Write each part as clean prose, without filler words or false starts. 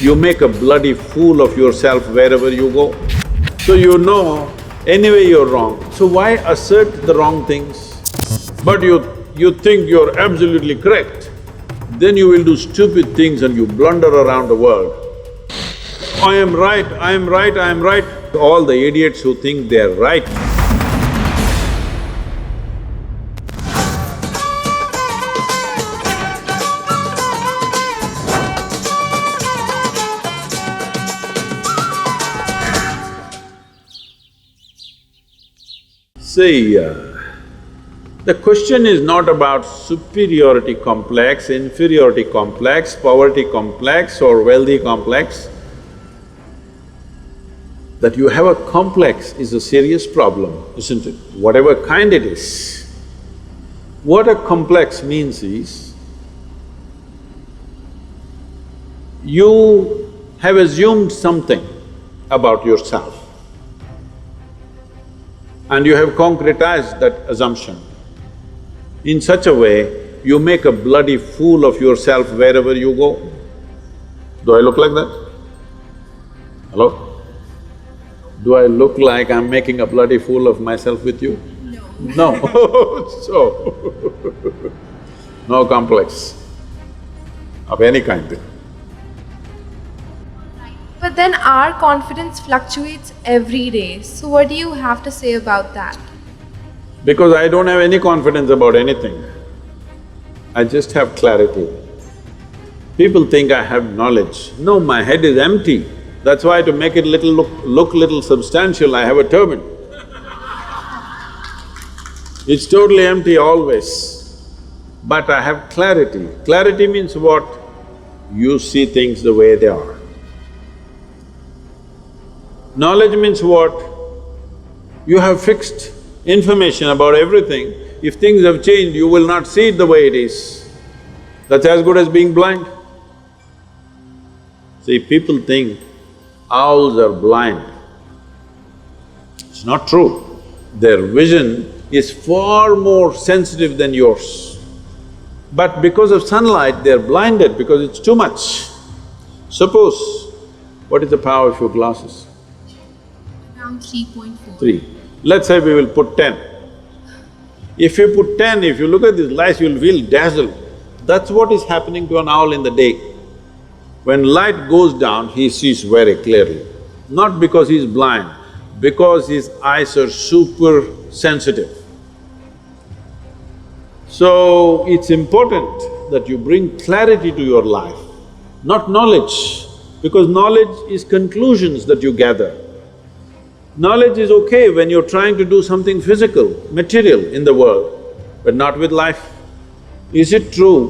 You make a bloody fool of yourself wherever you go. So you know, anyway you're wrong, so why assert the wrong things? But you think you're absolutely correct, then you will do stupid things and you blunder around the world. I am right, I am right, I am right. All the idiots who think they're right. See, the question is not about superiority complex, inferiority complex, poverty complex or wealthy complex. That you have a complex is a serious problem, isn't it? Whatever kind it is. What a complex means is, you have assumed something about yourself and you have concretized that assumption. In such a way, you make a bloody fool of yourself wherever you go. Do I look like that? Hello? Do I look like I'm making a bloody fool of myself with you? No. No. So, no complex of any kind. But then our confidence fluctuates every day, so what do you have to say about that? Because I don't have any confidence about anything. I just have clarity. People think I have knowledge. No, my head is empty. That's why to make it look little substantial, I have a turban. It's totally empty always. But I have clarity. Clarity means what? You see things the way they are. Knowledge means what? You have fixed information about everything. If things have changed, you will not see it the way it is. That's as good as being blind. See, people think owls are blind. It's not true. Their vision is far more sensitive than yours. But because of sunlight, they're blinded because it's too much. Suppose, what is the power of your glasses? Around 3.4. 3. Let's say we will put 10. If you put 10, if you look at these lights, you'll feel dazzled. That's what is happening to an owl in the day. When light goes down, he sees very clearly. Not because he's blind, because his eyes are super sensitive. So, it's important that you bring clarity to your life, not knowledge, because knowledge is conclusions that you gather. Knowledge is okay when you're trying to do something physical, material in the world, but not with life. Is it true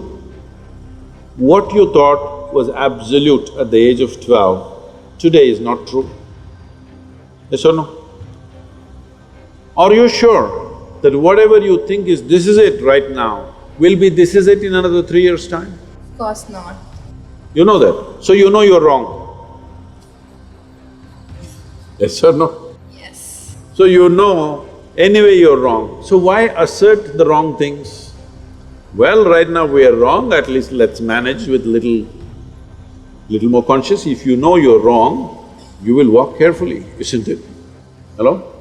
what you thought was absolute at the age of 12, today is not true? Yes or no? Are you sure that whatever you think is this is it right now, will be this is it in another 3 years' time? Of course not. You know that, so you know you're wrong. Yes or no? Yes. So you know, anyway you're wrong, so why assert the wrong things? Well, right now we are wrong, at least let's manage with little more conscious. If you know you're wrong, you will walk carefully, isn't it? Hello?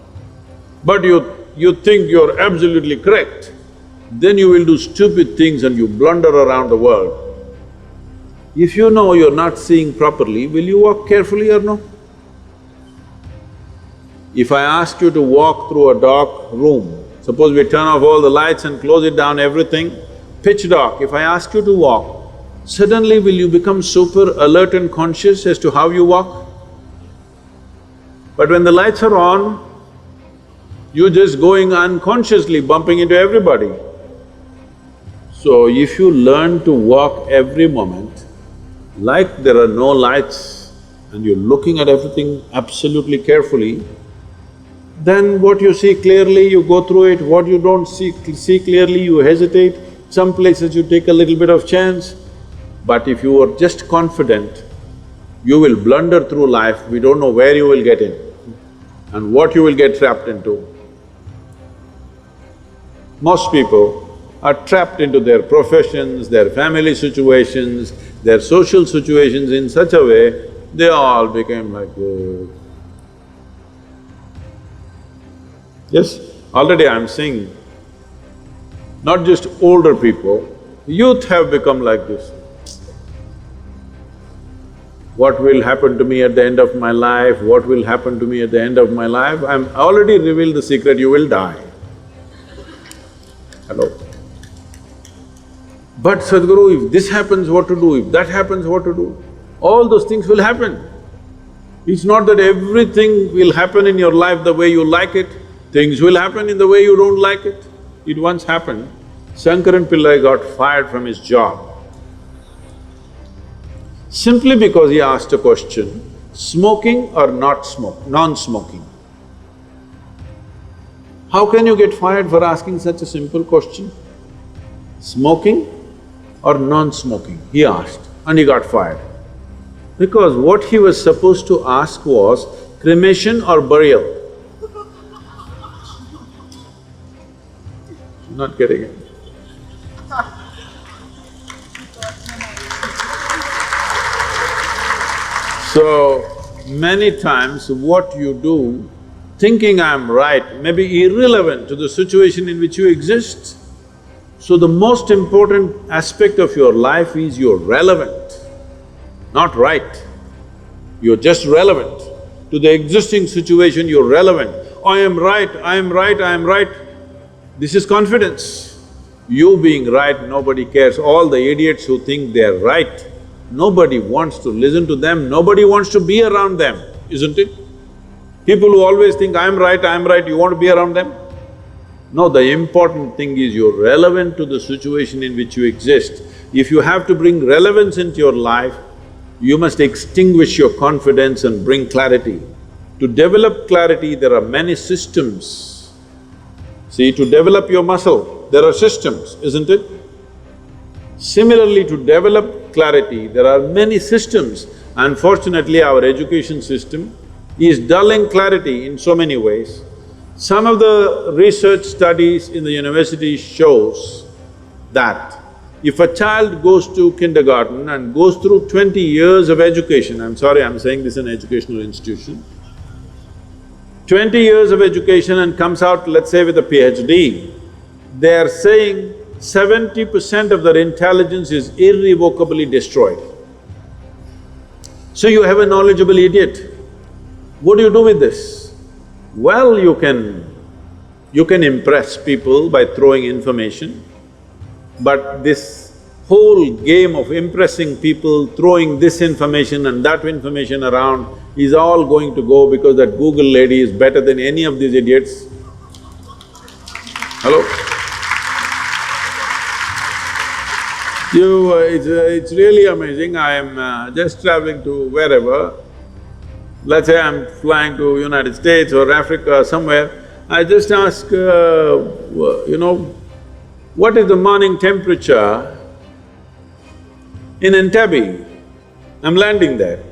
But you think you're absolutely correct, then you will do stupid things and you blunder around the world. If you know you're not seeing properly, will you walk carefully or no? If I ask you to walk through a dark room, suppose we turn off all the lights and close it down, everything, pitch dark, if I ask you to walk, suddenly will you become super alert and conscious as to how you walk? But when the lights are on, you're just going unconsciously, bumping into everybody. So if you learn to walk every moment like there are no lights and you're looking at everything absolutely carefully, then what you see clearly, you go through it, what you don't see clearly, you hesitate, some places you take a little bit of chance. But if you are just confident, you will blunder through life, we don't know where you will get in and what you will get trapped into. Most people are trapped into their professions, their family situations, their social situations in such a way, they all became like this. Yes, already I'm seeing, not just older people, youth have become like this. What will happen to me at the end of my life? What will happen to me at the end of my life? I'm already revealed the secret, you will die. Hello? But Sadhguru, if this happens, what to do? If that happens, what to do? All those things will happen. It's not that everything will happen in your life the way you like it, things will happen in the way you don't like it. It once happened, Shankaran Pillai got fired from his job simply because he asked a question, smoking or not smoke, non-smoking. How can you get fired for asking such a simple question? Smoking or non-smoking, he asked, and he got fired. Because what he was supposed to ask was cremation or burial. Not getting it. So, many times what you do, thinking I'm right, may be irrelevant to the situation in which you exist. So the most important aspect of your life is you're relevant, not right. You're just relevant. To the existing situation, you're relevant. I am right, I am right, I am right. This is confidence. You being right, nobody cares. All the idiots who think they're right, nobody wants to listen to them, nobody wants to be around them, isn't it? People who always think, I'm right, you want to be around them? No, the important thing is you're relevant to the situation in which you exist. If you have to bring relevance into your life, you must extinguish your confidence and bring clarity. To develop clarity, there are many systems. See, to develop your muscle, there are systems, isn't it? Similarly, to develop clarity, there are many systems. Unfortunately, our education system is dulling clarity in so many ways. Some of the research studies in the university shows that if a child goes to kindergarten and goes through 20 years of education, I'm sorry, I'm saying this in an educational institution, 20 years of education and comes out, let's say, with a PhD, they are saying 70% of their intelligence is irrevocably destroyed. So you have a knowledgeable idiot. What do you do with this? Well, you can impress people by throwing information, but this whole game of impressing people, throwing this information and that information around is all going to go because that Google lady is better than any of these idiots. Hello? It's really amazing. I am just traveling to wherever, let's say I'm flying to United States or Africa or somewhere, I just ask, what is the morning temperature in Entebbe? I'm landing there.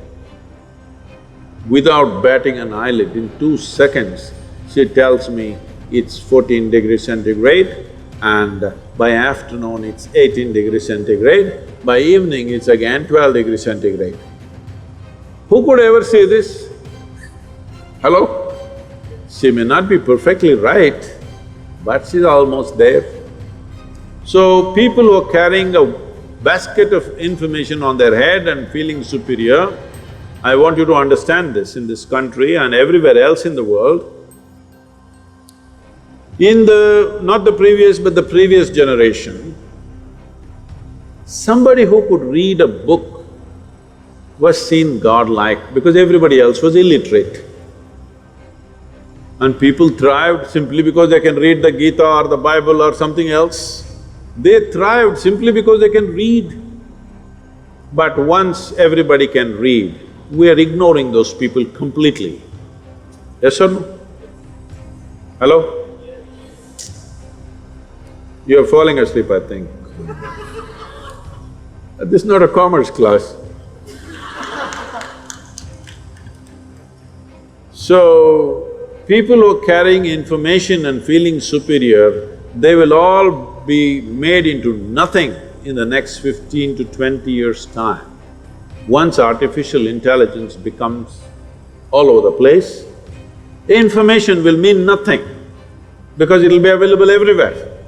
Without batting an eyelid, in 2 seconds, she tells me it's 14 degrees centigrade and by afternoon it's 18 degrees centigrade, by evening it's again 12 degrees centigrade. Who could ever say this? Hello? She may not be perfectly right, but she's almost there. So, people who are carrying a basket of information on their head and feeling superior, I want you to understand this in this country and everywhere else in the world. In the… not the previous but the previous generation, somebody who could read a book was seen godlike because everybody else was illiterate. And people thrived simply because they can read the Gita or the Bible or something else. They thrived simply because they can read. But once everybody can read, we are ignoring those people completely. Yes or no? Hello? You're falling asleep, I think. This is not a commerce class. So, people who are carrying information and feeling superior, they will all be made into nothing in the next 15 to 20 years' time. Once artificial intelligence becomes all over the place, information will mean nothing because it'll be available everywhere.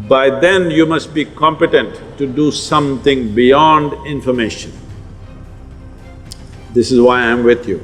By then you must be competent to do something beyond information. This is why I'm with you.